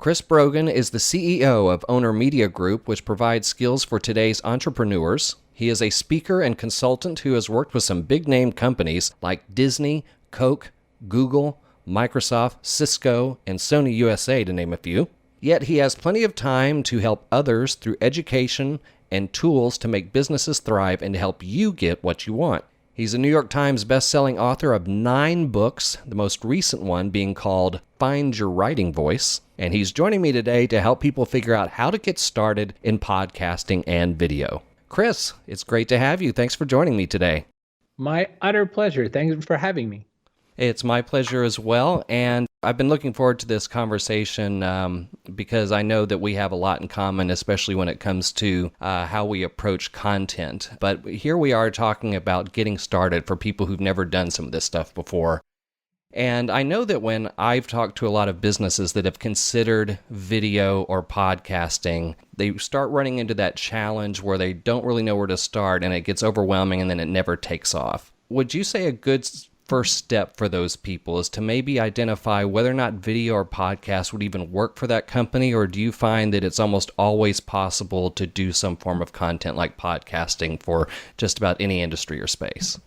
Chris Brogan is the CEO of Owner Media Group, which provides skills for today's entrepreneurs. He is a speaker and consultant who has worked with some big-name companies like Disney, Coke, Google, Microsoft, Cisco, and Sony USA, to name a few. Yet he has plenty of time to help others through education and tools to make businesses thrive and to help you get what you want. He's a New York Times best-selling author of 9 books, the most recent one being called Find Your Writing Voice. And he's joining me today to help people figure out how to get started in podcasting and video. Chris, it's great to have you. Thanks for joining me today. My utter pleasure. Thanks for having me. It's my pleasure as well, and I've been looking forward to this conversation because I know that we have a lot in common, especially when it comes to how we approach content. But here we are talking about getting started for people who've never done some of this stuff before. And I know that when I've talked to a lot of businesses that have considered video or podcasting, they start running into that challenge where they don't really know where to start, and it gets overwhelming, and then it never takes off. Would you say a good first step for those people is to maybe identify whether or not video or podcast would even work for that company, or do you find that it's almost always possible to do some form of content like podcasting for just about any industry or space?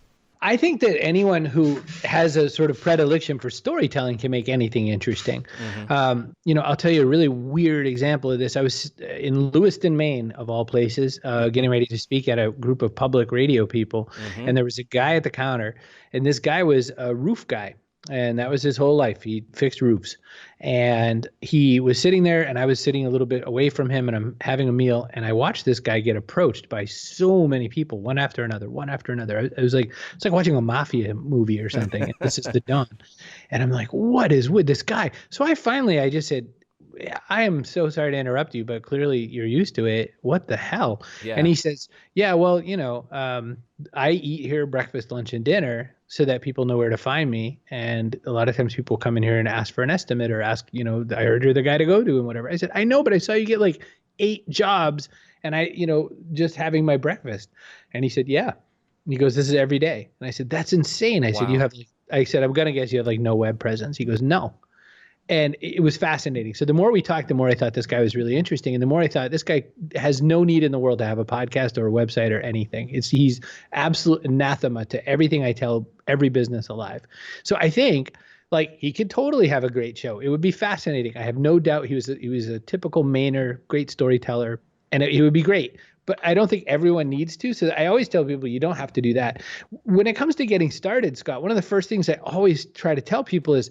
I think that anyone who has a sort of predilection for storytelling can make anything interesting. Mm-hmm. I'll tell you a really weird example of this. I was in Lewiston, Maine, of all places, getting ready to speak at a group of public radio people. Mm-hmm. And there was a guy at the counter, and this guy was a roof guy. And that was his whole life. He fixed roofs. And he was sitting there, and I was sitting a little bit away from him, and I'm having a meal. And I watched this guy get approached by so many people, one after another. It was like, it's like watching a mafia movie or something. And this is the dawn. And I'm like, what is with this guy? So I just said, I am so sorry to interrupt you, but clearly you're used to it. What the hell? Yeah. And he says, yeah, well, I eat here breakfast, lunch, and dinner so that people know where to find me. And a lot of times people come in here and ask for an estimate or ask, I heard you're the guy to go to and whatever. I said, I know, but I saw you get like 8 jobs and just having my breakfast. And he said, yeah. And he goes, this is every day. And I said, that's insane. I said, I'm going to guess you have like no web presence. He goes, no. And it was fascinating. So the more we talked, the more I thought this guy was really interesting. And the more I thought this guy has no need in the world to have a podcast or a website or anything. He's absolute anathema to everything I tell every business alive. So I think he could totally have a great show. It would be fascinating. I have no doubt he was a typical Mainer, great storyteller, and it would be great. But I don't think everyone needs to. So I always tell people you don't have to do that. When it comes to getting started, Scott, one of the first things I always try to tell people is,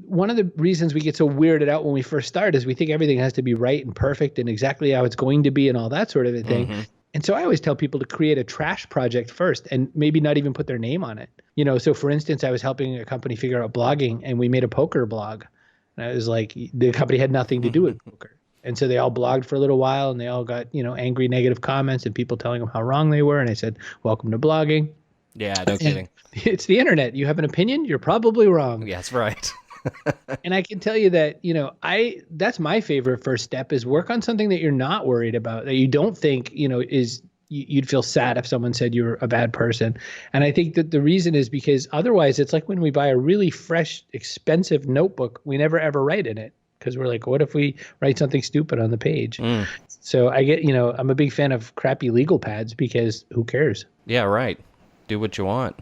one of the reasons we get so weirded out when we first start is we think everything has to be right and perfect and exactly how it's going to be and all that sort of a thing. Mm-hmm. And so I always tell people to create a trash project first and maybe not even put their name on it. So for instance, I was helping a company figure out blogging, and we made a poker blog. And I was like, the company had nothing to do with poker. And so they all blogged for a little while, and they all got, angry, negative comments and people telling them how wrong they were. And I said, welcome to blogging. Yeah, no kidding. It's the internet. You have an opinion? You're probably wrong. Yes, right. And I can tell you that, that's my favorite first step is work on something that you're not worried about, that you don't think, you'd feel sad if someone said you were a bad person. And I think that the reason is because otherwise it's like when we buy a really fresh, expensive notebook, we never ever write in it because we're like, what if we write something stupid on the page? So I get, I'm a big fan of crappy legal pads because who cares? Yeah, right. Do what you want.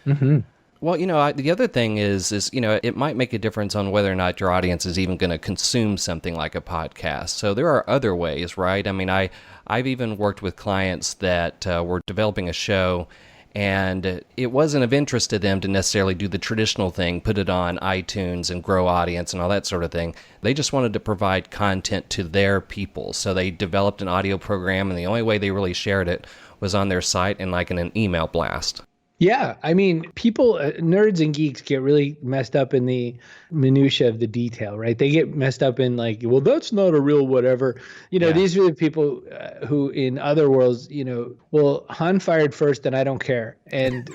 Mm-hmm. Well, the other thing is it might make a difference on whether or not your audience is even going to consume something like a podcast. So there are other ways, right? I mean, I've even worked with clients that were developing a show, and it wasn't of interest to them to necessarily do the traditional thing, put it on iTunes and grow audience and all that sort of thing. They just wanted to provide content to their people. So they developed an audio program, and the only way they really shared it was on their site and in an email blast. Yeah, I mean, people, nerds and geeks get really messed up in the minutia of the detail, right? They get messed up in well, that's not a real whatever. These are the people who in other worlds, well, Han fired first and I don't care. And,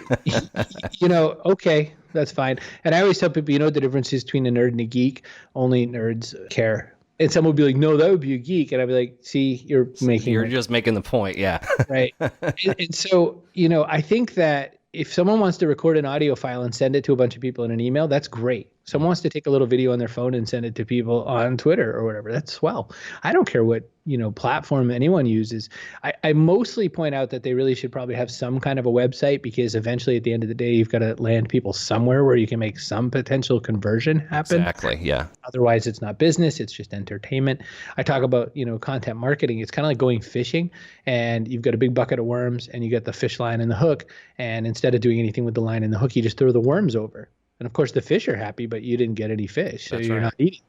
okay, that's fine. And I always tell people, the difference is between a nerd and a geek. Only nerds care. And someone will be like, no, that would be a geek. And I'd be like, see, you're just making the point. Yeah. Right. And so, I think that if someone wants to record an audio file and send it to a bunch of people in an email, that's great. Someone wants to take a little video on their phone and send it to people on Twitter or whatever. That's swell. I don't care what, platform anyone uses. I mostly point out that they really should probably have some kind of a website, because eventually at the end of the day, you've got to land people somewhere where you can make some potential conversion happen. Exactly. Yeah. Otherwise, it's not business. It's just entertainment. I talk about, content marketing. It's kind of like going fishing, and you've got a big bucket of worms and you get the fish line and the hook. And instead of doing anything with the line and the hook, you just throw the worms over. And of course, the fish are happy, but you didn't get any fish, so you're not eating.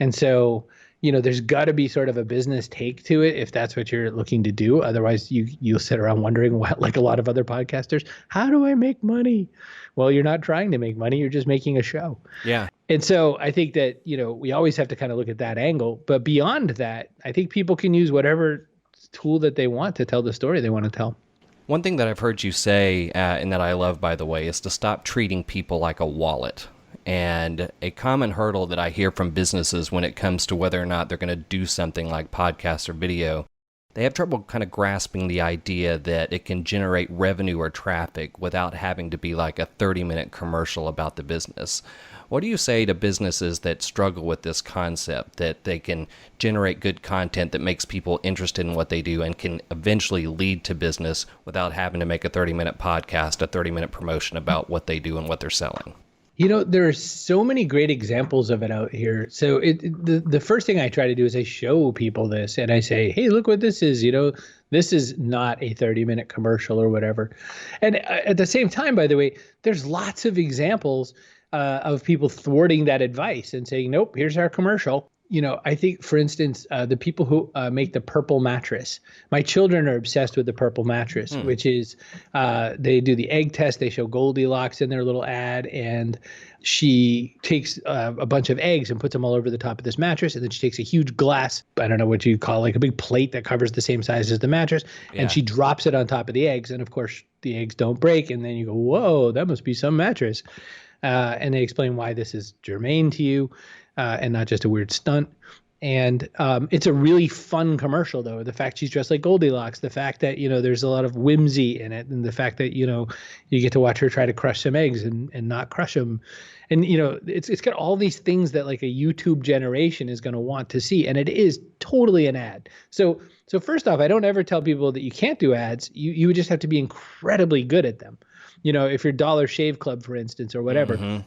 And so, there's got to be sort of a business take to it if that's what you're looking to do. Otherwise, you'll sit around wondering, like a lot of other podcasters, how do I make money? Well, you're not trying to make money. You're just making a show. Yeah. And so I think that, we always have to kind of look at that angle. But beyond that, I think people can use whatever tool that they want to tell the story they want to tell. One thing that I've heard you say, and that I love, by the way, is to stop treating people like a wallet. And a common hurdle that I hear from businesses when it comes to whether or not they're going to do something like podcast or video, they have trouble kind of grasping the idea that it can generate revenue or traffic without having to be like a 30-minute commercial about the business. What do you say to businesses that struggle with this concept, that they can generate good content that makes people interested in what they do and can eventually lead to business without having to make a 30-minute podcast, a 30-minute promotion about what they do and what they're selling? There are so many great examples of it out here. So the first thing I try to do is I show people this and I say, hey, look what this is. This is not a 30-minute commercial or whatever. And at the same time, by the way, there's lots of examples of people thwarting that advice and saying, nope, here's our commercial. I think, for instance, the people who make the purple mattress, my children are obsessed with the purple mattress, which is they do the egg test. They show Goldilocks in their little ad, and she takes a bunch of eggs and puts them all over the top of this mattress. And then she takes a huge glass, I don't know what you call, like a big plate that covers the same size as the mattress. Yeah. And she drops it on top of the eggs. And of course, the eggs don't break. And then you go, whoa, that must be some mattress. And they explain why this is germane to you. And not just a weird stunt. And it's a really fun commercial, though. The fact she's dressed like Goldilocks, the fact that, there's a lot of whimsy in it, and the fact that, you get to watch her try to crush some eggs and not crush them. And, it's got all these things that like a YouTube generation is going to want to see. And it is totally an ad. So first off, I don't ever tell people that you can't do ads. You would just have to be incredibly good at them. If you're Dollar Shave Club, for instance, or whatever,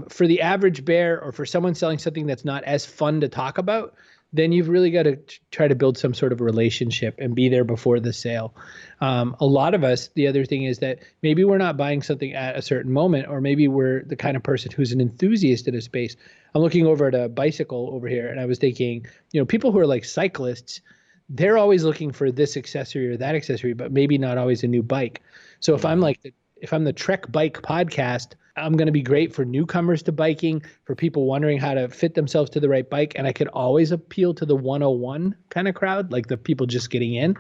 for the average bear or for someone selling something that's not as fun to talk about, then you've really got to try to build some sort of relationship and be there before the sale. A lot of us, the other thing is that maybe we're not buying something at a certain moment, or maybe we're the kind of person who's an enthusiast in a space. I'm looking over at a bicycle over here, and I was thinking, people who are like cyclists, they're always looking for this accessory or that accessory, but maybe not always a new bike. So if I'm the Trek Bike podcast, I'm going to be great for newcomers to biking, for people wondering how to fit themselves to the right bike. And I could always appeal to the 101 kind of crowd, like the people just getting in.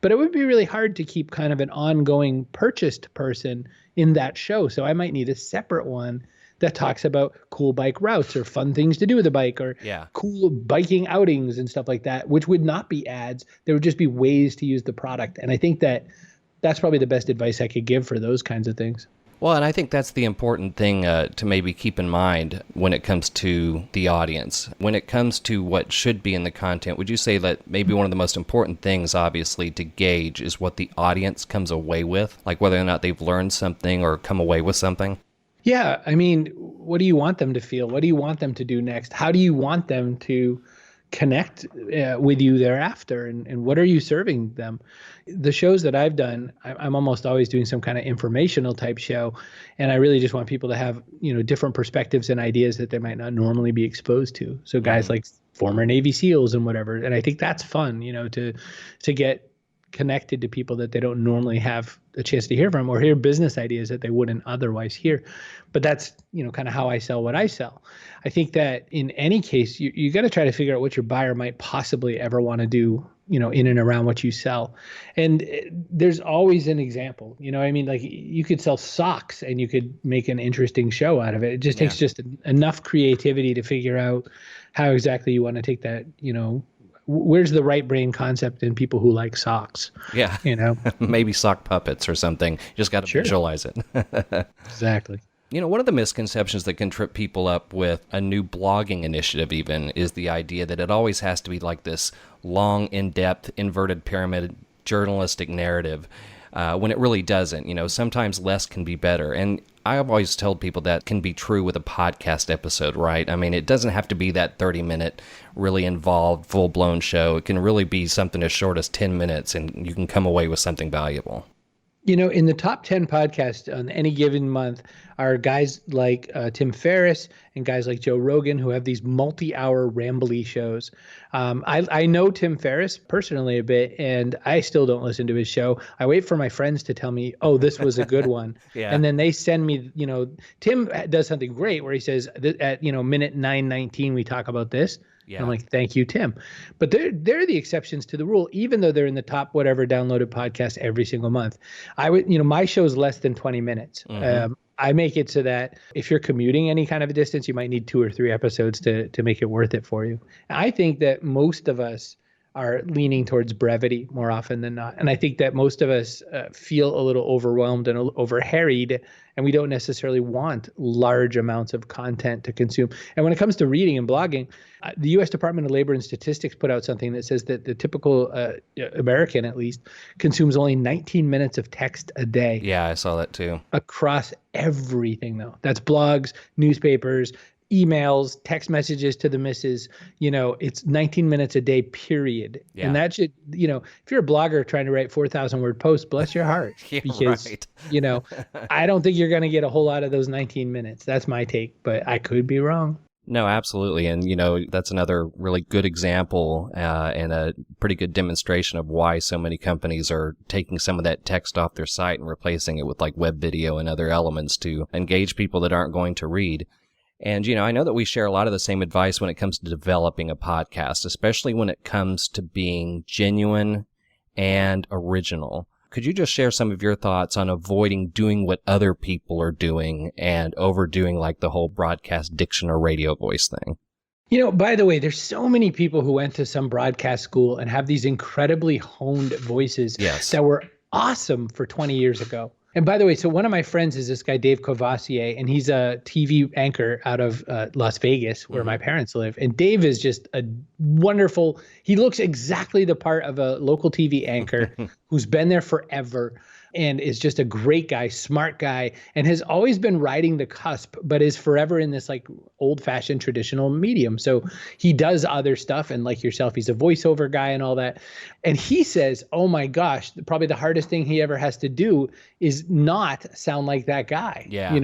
But it would be really hard to keep kind of an ongoing purchased person in that show. So I might need a separate one that talks about cool bike routes or fun things to do with a bike, or cool biking outings and stuff like that, which would not be ads. There would just be ways to use the product. And I think that's probably the best advice I could give for those kinds of things. Well, and I think that's the important thing to maybe keep in mind when it comes to the audience. When it comes to what should be in the content, would you say that maybe one of the most important things, obviously, to gauge is what the audience comes away with? Like whether or not they've learned something or come away with something? Yeah. I mean, what do you want them to feel? What do you want them to do next? How do you want them to connect with you thereafter, and what are you serving them? The shows that I've done, I'm almost always doing some kind of informational type show, and I really just want people to have different perspectives and ideas that they might not normally be exposed to. So guys like former Navy SEALs and whatever, and I think that's fun, to get connected to people that they don't normally have a chance to hear from, or hear business ideas that they wouldn't otherwise hear. But that's, kind of how I sell what I sell. I think that in any case, you got to try to figure out what your buyer might possibly ever want to do, in and around what you sell. And there's always an example, like you could sell socks and you could make an interesting show out of it. It just takes just enough creativity to figure out how exactly you want to take that, where's the right brain concept in people who like socks? Yeah. Maybe sock puppets or something. You just got to visualize it. Exactly. One of the misconceptions that can trip people up with a new blogging initiative even is the idea that it always has to be like this long, in-depth, inverted pyramid journalistic narrative, when it really doesn't. Sometimes less can be better. And I've always told people that can be true with a podcast episode, right? I mean, it doesn't have to be that 30-minute, really involved, full-blown show. It can really be something as short as 10 minutes, and you can come away with something valuable. In the top 10 podcasts on any given month are guys like Tim Ferriss and guys like Joe Rogan, who have these multi-hour rambly shows. I know Tim Ferriss personally a bit, and I still don't listen to his show. I wait for my friends to tell me, oh, this was a good one. Yeah. And then they send me, Tim does something great where he says, at minute 9:19, we talk about this. Yeah. I'm like, thank you, Tim. But they're the exceptions to the rule, even though they're in the top whatever downloaded podcast every single month. My show is less than 20 minutes. Mm-hmm. I make it so that if you're commuting any kind of a distance, you might need 2 or 3 episodes to make it worth it for you. I think that most of us are leaning towards brevity more often than not. And I think that most of us feel a little overwhelmed and over-harried, and we don't necessarily want large amounts of content to consume. And when it comes to reading and blogging, the U.S. Department of Labor and Statistics put out something that says that the typical American, at least, consumes only 19 minutes of text a day. Yeah, I saw that too. Across everything, though. That's blogs, newspapers, emails, text messages to the missus. It's 19 minutes a day, period. Yeah. And that should, if you're a blogger trying to write 4,000 word posts, bless your heart. Yeah, because, right. I don't think you're going to get a whole lot of those 19 minutes. That's my take, but I could be wrong. No, absolutely. And, that's another really good example and a pretty good demonstration of why so many companies are taking some of that text off their site and replacing it with like web video and other elements to engage people that aren't going to read. And, I know that we share a lot of the same advice when it comes to developing a podcast, especially when it comes to being genuine and original. Could you just share some of your thoughts on avoiding doing what other people are doing and overdoing like the whole broadcast diction or radio voice thing? By the way, there's so many people who went to some broadcast school and have these incredibly honed voices that were awesome for 20 years ago. And by the way, so one of my friends is this guy, Dave Courvoisier, and he's a TV anchor out of Las Vegas, where my parents live. And Dave is just a wonderful, he looks exactly the part of a local TV anchor who's been there forever and is just a great guy, smart guy, and has always been riding the cusp, but is forever in this like old-fashioned traditional medium. So he does other stuff, and like yourself, he's a voiceover guy and all that. And he says, oh my gosh, probably the hardest thing he ever has to do is not sound like that guy. Yeah.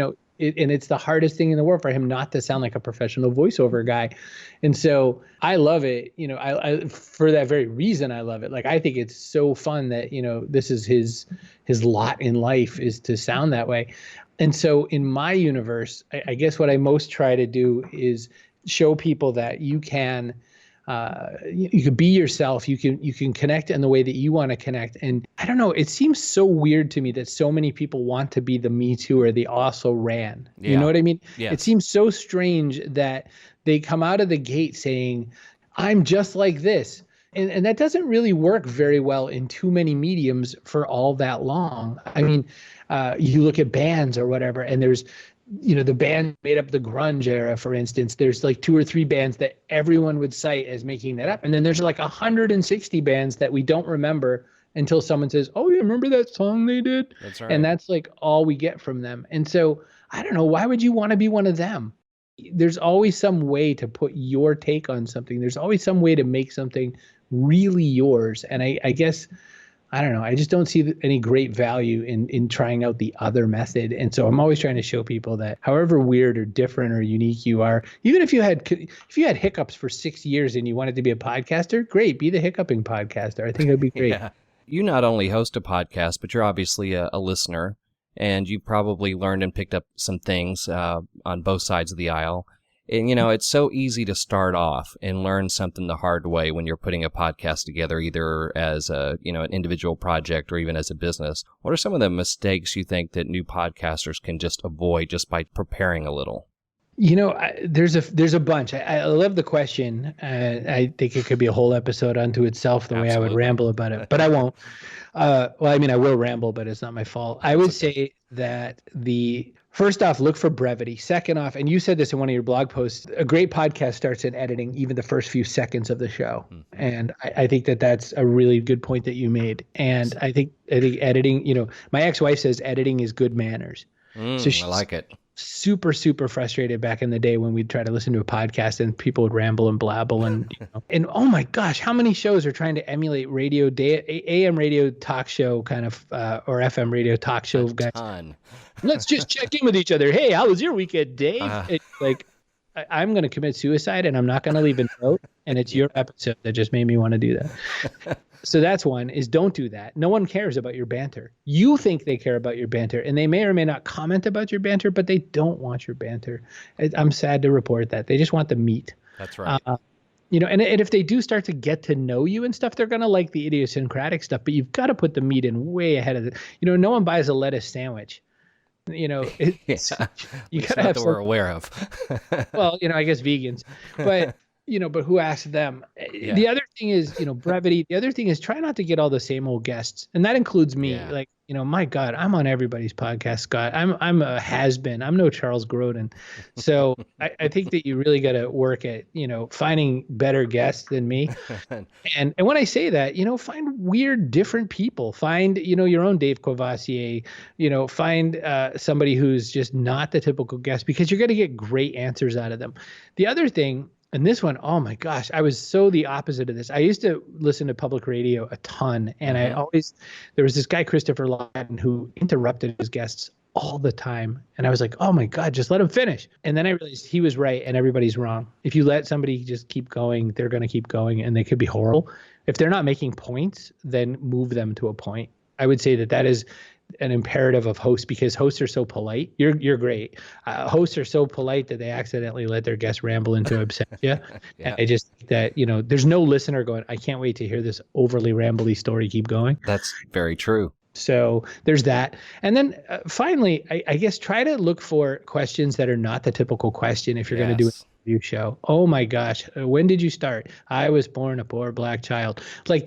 And it's the hardest thing in the world for him not to sound like a professional voiceover guy. And so I love it. I for that very reason, I love it. Like, I think it's so fun that, this is his lot in life is to sound that way. And so in my universe, I guess what I most try to do is show people that you can be yourself. You can connect in the way that you want to connect. And I don't know, it seems so weird to me that so many people want to be the Me Too or the also ran. Yeah. You know what I mean? Yes. It seems so strange that they come out of the gate saying, I'm just like this. And that doesn't really work very well in too many mediums for all that long. I mean, you look at bands or whatever, and there's, the band made up the grunge era, for instance. There's like 2 or 3 bands that everyone would cite as making that up. And then there's like 160 bands that we don't remember until someone says, oh, you remember that song they did? That's right. And that's like all we get from them. And so I don't know, why would you want to be one of them? There's always some way to put your take on something. There's always some way to make something really yours. And I guess, I don't know, I just don't see any great value in trying out the other method. And so I'm always trying to show people that however weird or different or unique you are, even if you had hiccups for 6 years and you wanted to be a podcaster, great, be the hiccuping podcaster. I think it'd be great. Yeah. You not only host a podcast, but you're obviously a listener, and you probably learned and picked up some things on both sides of the aisle. And, it's so easy to start off and learn something the hard way when you're putting a podcast together, either as an individual project or even as a business. What are some of the mistakes you think that new podcasters can just avoid just by preparing a little? There's a bunch. I love the question. I think it could be a whole episode unto itself, the way I would Absolutely. ramble about it, but I won't. Well, I mean, I will ramble, but it's not my fault. I would say that first off, look for brevity. Second off, and you said this in one of your blog posts, a great podcast starts in editing, even the first few seconds of the show. And I think that that's a really good point that you made. And I think editing, my ex-wife says editing is good manners. So I like it. Super, super frustrated back in the day when we'd try to listen to a podcast and people would ramble and blabble and oh my gosh, how many shows are trying to emulate AM radio talk show kind of or FM radio talk show guys? Ton. Let's just check in with each other. Hey, how was your weekend, Dave? I'm going to commit suicide and I'm not going to leave a note. And it's your episode that just made me want to do that. So that's one, is don't do that. No one cares about your banter. You think they care about your banter, and they may or may not comment about your banter, but they don't want your banter. I'm sad to report that. They just want the meat. That's right. And if they do start to get to know you and stuff, they're going to like the idiosyncratic stuff, but you've got to put the meat in way ahead of it. No one buys a lettuce sandwich. You got to have we're aware of. Well, I guess vegans, but but who asked them? Yeah. The other thing is, brevity. The other thing is try not to get all the same old guests. And that includes me. Yeah. Like, my God, I'm on everybody's podcast, Scott. I'm a has-been. I'm no Charles Grodin. So I think that you really got to work at, finding better guests than me. And when I say that, find weird, different people. Find, your own Dave Courvoisier, find somebody who's just not the typical guest, because you're going to get great answers out of them. The other thing, and this one, oh my gosh, I was so the opposite of this. I used to listen to public radio a ton. And there was this guy, Christopher Lydon, who interrupted his guests all the time. And I was like, oh my God, just let him finish. And then I realized he was right and everybody's wrong. If you let somebody just keep going, they're going to keep going and they could be horrible. If they're not making points, then move them to a point. I would say that is an imperative of hosts, because hosts are so polite. You're great. Hosts are so polite that they accidentally let their guests ramble into absentia. Yeah. And I just think that, there's no listener going, I can't wait to hear this overly rambly story keep going. That's very true. So there's that. And then finally, I guess try to look for questions that are not the typical question if you're going to do an interview show. Oh my gosh, when did you start? I was born a poor black child. Like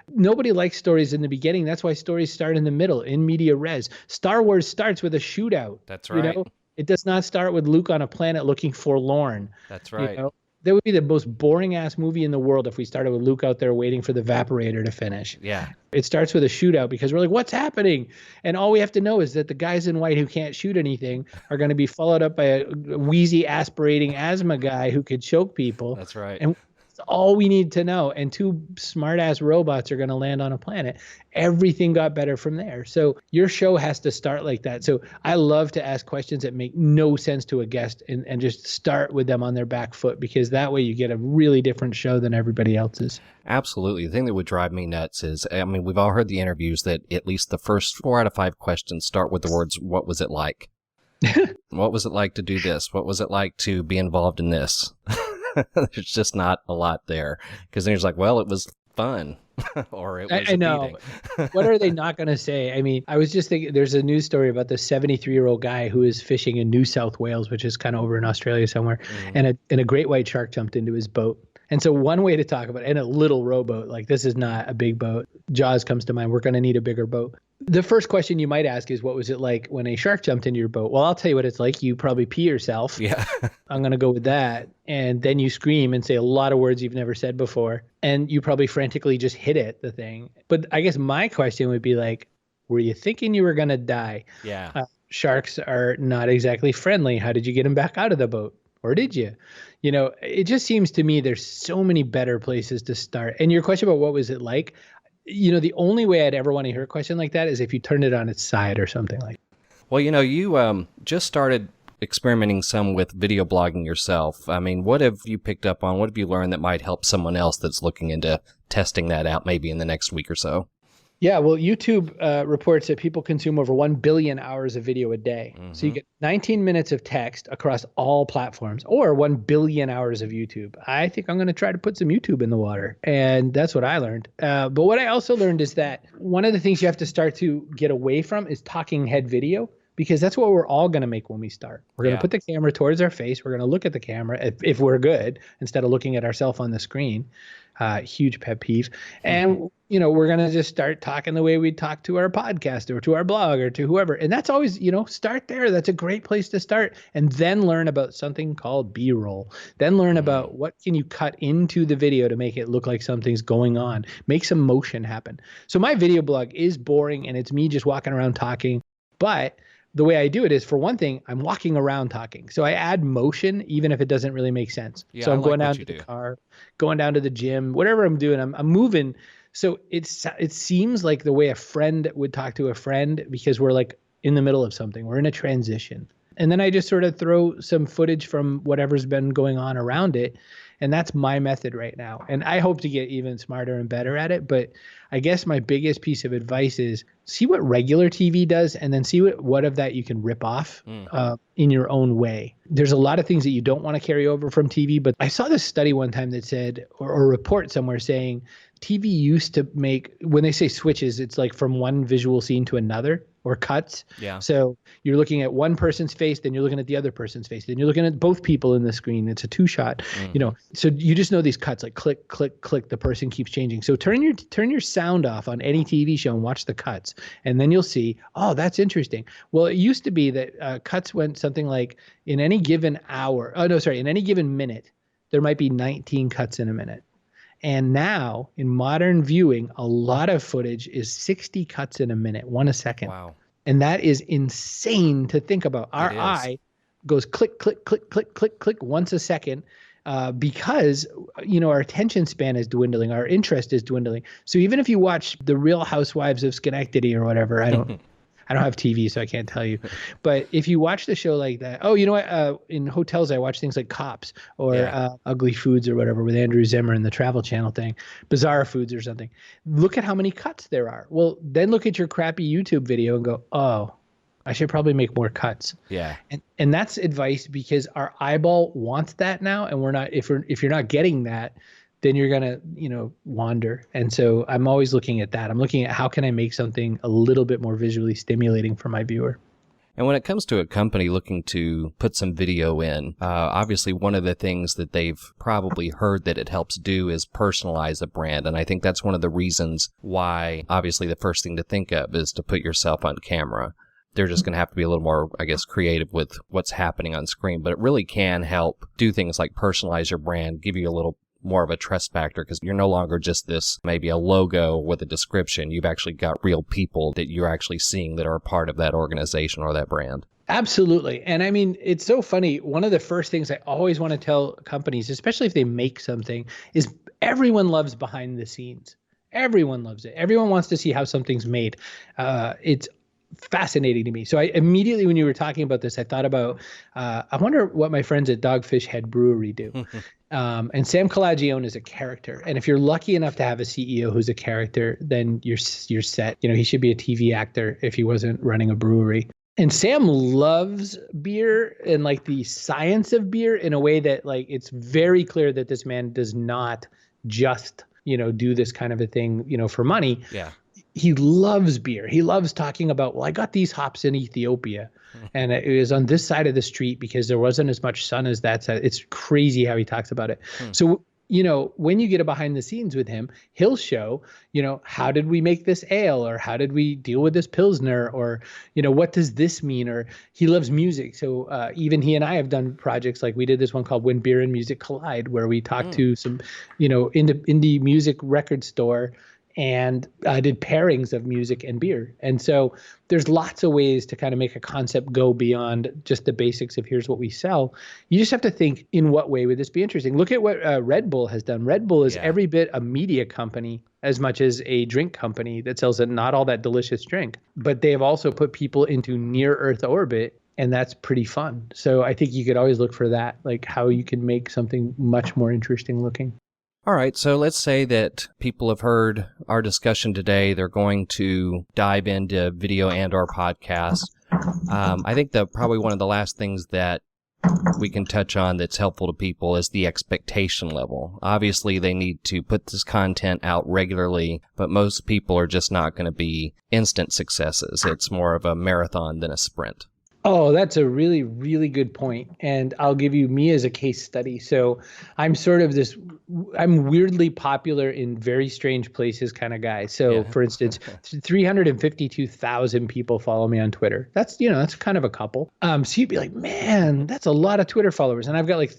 nobody likes stories in the beginning. That's why stories start in the middle, in media res. Star Wars starts with a shootout. That's right. It does not start with Luke on a planet looking forlorn. That's right. That would be the most boring ass movie in the world if we started with Luke out there waiting for the evaporator to finish. Yeah. It starts with a shootout because we're like, what's happening? And all we have to know is that the guys in white who can't shoot anything are going to be followed up by a wheezy, aspirating asthma guy who could choke people. That's right. And that's all we need to know. And two smart-ass robots are going to land on a planet. Everything got better from there. So your show has to start like that. So I love to ask questions that make no sense to a guest and just start with them on their back foot, because that way you get a really different show than everybody else's. Absolutely. The thing that would drive me nuts is, we've all heard the interviews that at least the first 4 out of 5 questions start with the words, what was it like? What was it like to do this? What was it like to be involved in this? There's just not a lot there, because then you're like, well, it was fun. Or it was I know. What are they not going to say? I was just thinking, there's a news story about the 73-year-old guy who is fishing in New South Wales, which is kind of over in Australia somewhere, and a great white shark jumped into his boat. And so one way to talk about it, and a little rowboat, like this is not a big boat. Jaws comes to mind. We're going to need a bigger boat. The first question you might ask is, what was it like when a shark jumped into your boat? Well, I'll tell you what it's like. You probably pee yourself. Yeah. I'm going to go with that. And then you scream and say a lot of words you've never said before. And you probably frantically just hit the thing. But I guess my question would be like, were you thinking you were going to die? Yeah. Sharks are not exactly friendly. How did you get them back out of the boat? Or did you? It just seems to me there's so many better places to start. And your question about what was it like? The only way I'd ever want to hear a question like that is if you turned it on its side or something like that. Well, you just started experimenting some with video blogging yourself. What have you picked up on? What have you learned that might help someone else that's looking into testing that out maybe in the next week or so? Yeah, well, YouTube reports that people consume over 1 billion hours of video a day. Mm-hmm. So you get 19 minutes of text across all platforms, or 1 billion hours of YouTube. I think I'm going to try to put some YouTube in the water. And that's what I learned. But what I also learned is that one of the things you have to start to get away from is talking head video. because that's what we're all going to make when we start. We're going to put the camera towards our face. We're going to look at the camera if we're good instead of looking at ourselves on the screen. Huge pet peeve. And, we're going to just start talking the way we talk to our podcast or to our blog or to whoever. And that's always, start there. That's a great place to start. And then learn about something called B-roll. Then learn about what can you cut into the video to make it look like something's going on. Make some motion happen. So my video blog is boring and it's me just walking around talking. But the way I do it is, for one thing, I'm walking around talking. So I add motion, even if it doesn't really make sense. Yeah, so I'm like going down to the car, going down to the gym, whatever I'm doing, I'm moving. So it seems like the way a friend would talk to a friend, because we're like in the middle of something. We're in a transition. And then I just sort of throw some footage from whatever's been going on around it. And that's my method right now. And I hope to get even smarter and better at it. But I guess my biggest piece of advice is see what regular TV does and then see what of that you can rip off in your own way. There's a lot of things that you don't want to carry over from TV. But I saw this study one time that said, or a report somewhere saying, TV used to make, when they say switches, it's like from one visual scene to another, or cuts. Yeah. So you're looking at one person's face, then you're looking at the other person's face, then you're looking at both people in the screen. It's a 2-shot, so you just know these cuts, like click, click, click, the person keeps changing. So turn your sound off on any TV show and watch the cuts. And then you'll see, oh, that's interesting. Well, it used to be that cuts went something like in any given in any given minute, there might be 19 cuts in a minute. And now in modern viewing, a lot of footage is 60 cuts in a minute, 1 a second. Wow. And that is insane to think about. Our eye goes click, click, click, click, click, click once a second because, our attention span is dwindling. Our interest is dwindling. So even if you watch The Real Housewives of Schenectady or whatever, I don't have TV, so I can't tell you. But if you watch the show like that, in hotels, I watch things like Cops or Ugly Foods or whatever with Andrew Zimmern and the Travel Channel thing, Bizarre Foods or something. Look at how many cuts there are. Well, then look at your crappy YouTube video and go, oh, I should probably make more cuts. Yeah. And that's advice because our eyeball wants that now. And we're not, if you're not getting that, then you're going to, wander. And so I'm always looking at that. I'm looking at how can I make something a little bit more visually stimulating for my viewer. And when it comes to a company looking to put some video in, obviously one of the things that they've probably heard that it helps do is personalize a brand. And I think that's one of the reasons why, obviously, the first thing to think of is to put yourself on camera. They're just going to have to be a little more, I guess, creative with what's happening on screen. But it really can help do things like personalize your brand, give you a little more of a trust factor, because you're no longer just this maybe a logo with a description. You've actually got real people that you're actually seeing that are a part of that organization or that brand. Absolutely. And I mean, it's so funny. One of the first things I always want to tell companies, especially if they make something, is everyone loves behind the scenes. Everyone loves it. Everyone wants to see how something's made. It's fascinating to me. So I immediately, when you were talking about this, I thought about, I wonder what my friends at Dogfish Head Brewery do. And Sam Calagione is a character. And if you're lucky enough to have a CEO who's a character, then you're set. He should be a TV actor if he wasn't running a brewery. And Sam loves beer and like the science of beer in a way that like it's very clear that this man does not just, do this kind of a thing, for money. Yeah. He loves beer. He loves talking about, well, I got these hops in Ethiopia and it was on this side of the street because there wasn't as much sun as that side. It's crazy how he talks about it. So, when you get a behind the scenes with him, he'll show, how did we make this ale, or how did we deal with this Pilsner, or, what does this mean? Or he loves music. So even he and I have done projects like we did this one called When Beer and Music Collide, where we talked to some, indie music record store and did pairings of music and beer. And so there's lots of ways to kind of make a concept go beyond just the basics of here's what we sell. You just have to think, in what way would this be interesting? Look at what Red Bull has done. Red Bull is every bit a media company as much as a drink company that sells a not all that delicious drink. But they have also put people into near Earth orbit, and that's pretty fun. So I think you could always look for that, like how you can make something much more interesting looking. All right, so let's say that people have heard our discussion today. They're going to dive into video and or podcasts. I think that probably one of the last things that we can touch on that's helpful to people is the expectation level. Obviously, they need to put this content out regularly, but most people are just not going to be instant successes. It's more of a marathon than a sprint. Oh, that's a really, really good point. And I'll give you me as a case study. So I'm I'm weirdly popular in very strange places kind of guy. So for instance, 352,000 people follow me on Twitter. That's kind of a couple. So you'd be like, man, that's a lot of Twitter followers. And I've got like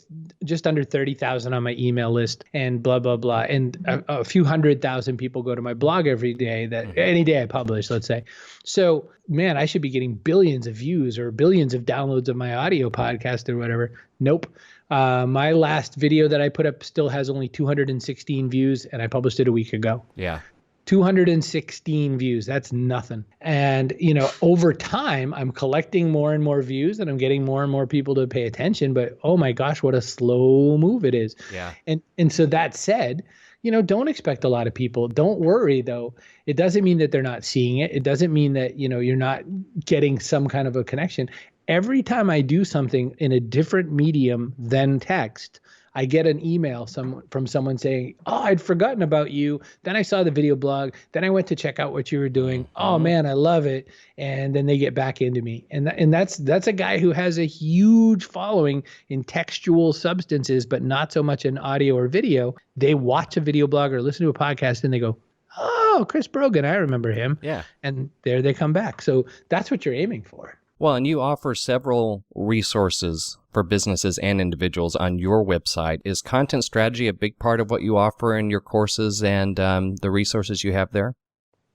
just under 30,000 on my email list and blah, blah, blah. And a few 100,000 people go to my blog every day any day I publish, let's say. So man, I should be getting billions of views or billions of downloads of my audio podcast or whatever. Nope. My last video that I put up still has only 216 views, and I published it a week ago. Yeah. 216 views. That's nothing. And, over time, I'm collecting more and more views and I'm getting more and more people to pay attention. But, oh my gosh, what a slow move it is. Yeah. And so that said, don't expect a lot of people. Don't worry, though. It doesn't mean that they're not seeing it. It doesn't mean that, you're not getting some kind of a connection. Every time I do something in a different medium than text, I get an email from someone saying, oh, I'd forgotten about you. Then I saw the video blog. Then I went to check out what you were doing. Oh, man, I love it. And then they get back into me. And that's a guy who has a huge following in textual substances, but not so much in audio or video. They watch a video blog or listen to a podcast and they go, oh, Chris Brogan, I remember him. Yeah. And there they come back. So that's what you're aiming for. Well, and you offer several resources for businesses and individuals on your website. Is content strategy a big part of what you offer in your courses and the resources you have there?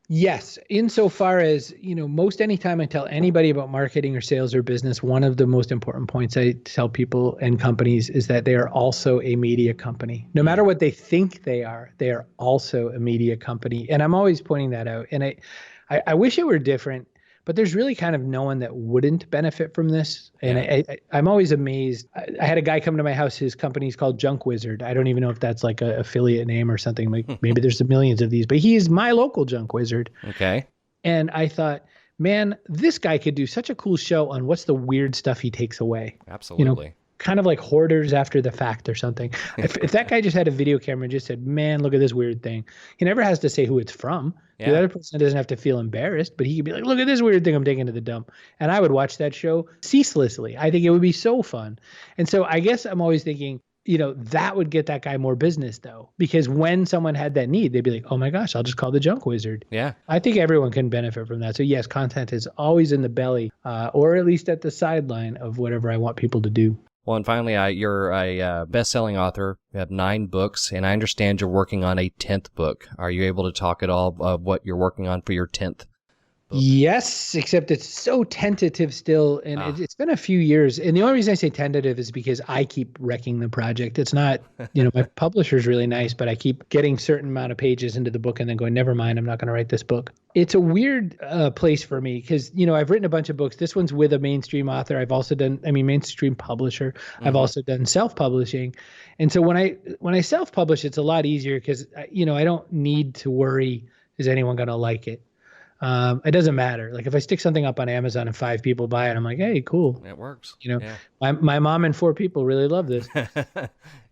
Yes. Insofar as, most anytime I tell anybody about marketing or sales or business, one of the most important points I tell people and companies is that they are also a media company. No matter what they think they are also a media company. And I'm always pointing that out. And I wish it were different. But there's really kind of no one that wouldn't benefit from this. And I'm always amazed. I had a guy come to my house. His company's called Junk Wizard. I don't even know if that's like an affiliate name or something. Like maybe there's millions of these, but he's my local Junk Wizard. Okay. And I thought, man, this guy could do such a cool show on what's the weird stuff he takes away. Absolutely. Kind of like Hoarders After the Fact or something. If that guy just had a video camera and just said, man, look at this weird thing. He never has to say who it's from. Yeah. The other person doesn't have to feel embarrassed, but he could be like, look at this weird thing I'm taking to the dump. And I would watch that show ceaselessly. I think it would be so fun. And so I guess I'm always thinking, that would get that guy more business though. Because when someone had that need, they'd be like, oh my gosh, I'll just call the Junk Wizard. Yeah. I think everyone can benefit from that. So yes, content is always in the belly or at least at the sideline of whatever I want people to do. Well, and finally, you're a best-selling author. You have 9 books, and I understand you're working on a 10th book. Are you able to talk at all of what you're working on for your 10th book? Yes, except it's so tentative still, and it's been a few years. And the only reason I say tentative is because I keep wrecking the project. It's not, my publisher's really nice, but I keep getting certain amount of pages into the book and then going, never mind, I'm not going to write this book. It's a weird place for me because, I've written a bunch of books. This one's with a mainstream author. I've also done, mainstream publisher. Mm-hmm. I've also done self-publishing. And so when I self-publish, it's a lot easier because, I don't need to worry, is anyone going to like it? It doesn't matter. Like if I stick something up on Amazon and 5 people buy it, I'm like, hey, cool. It works. My mom and 4 people really love this.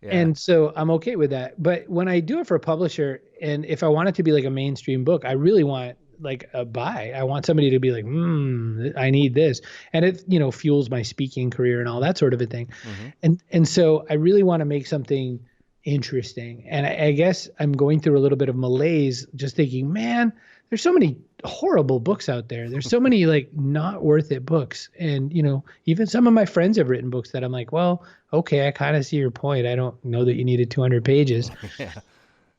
And so I'm okay with that. But when I do it for a publisher, and if I want it to be like a mainstream book, I really want like a buy. I want somebody to be like, I need this. And it, fuels my speaking career and all that sort of a thing. Mm-hmm. And so I really want to make something interesting. And I guess I'm going through a little bit of malaise just thinking, man, there's so many horrible books out there. There's so many like not worth it books. And, even some of my friends have written books that I'm like, well, okay, I kind of see your point. I don't know that you needed 200 pages. Yeah.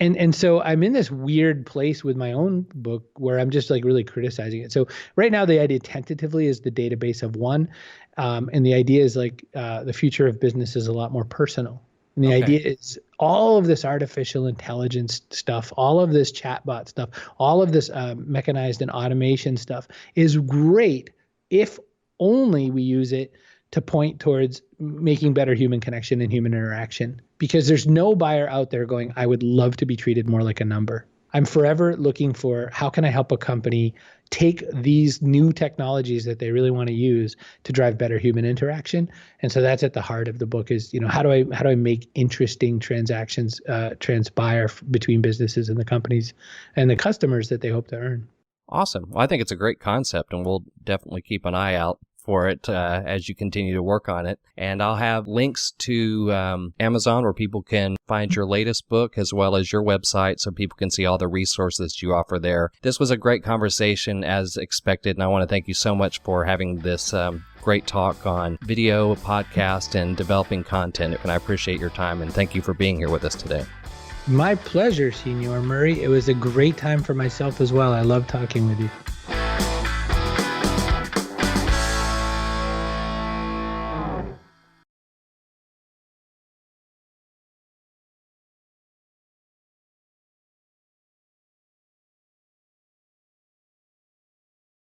And so I'm in this weird place with my own book where I'm just like really criticizing it. So right now the idea tentatively is the database of one. And the idea is like the future of business is a lot more personal. And the idea is all of this artificial intelligence stuff, all of this chatbot stuff, all of this mechanized and automation stuff is great if only we use it to point towards making better human connection and human interaction. Because there's no buyer out there going, I would love to be treated more like a number. I'm forever looking for how can I help a company take these new technologies that they really want to use to drive better human interaction. And so that's at the heart of the book is, how do I make interesting transactions transpire between businesses and the companies and the customers that they hope to earn. Awesome. Well, I think it's a great concept, and we'll definitely keep an eye out for it as you continue to work on it. And I'll have links to Amazon where people can find your latest book as well as your website so people can see all the resources you offer there. This was a great conversation as expected, and I want to thank you so much for having this great talk on video, podcast, and developing content. And I appreciate your time, and thank you for being here with us today. My pleasure, Senor Murray. It was a great time for myself as well. I love talking with you.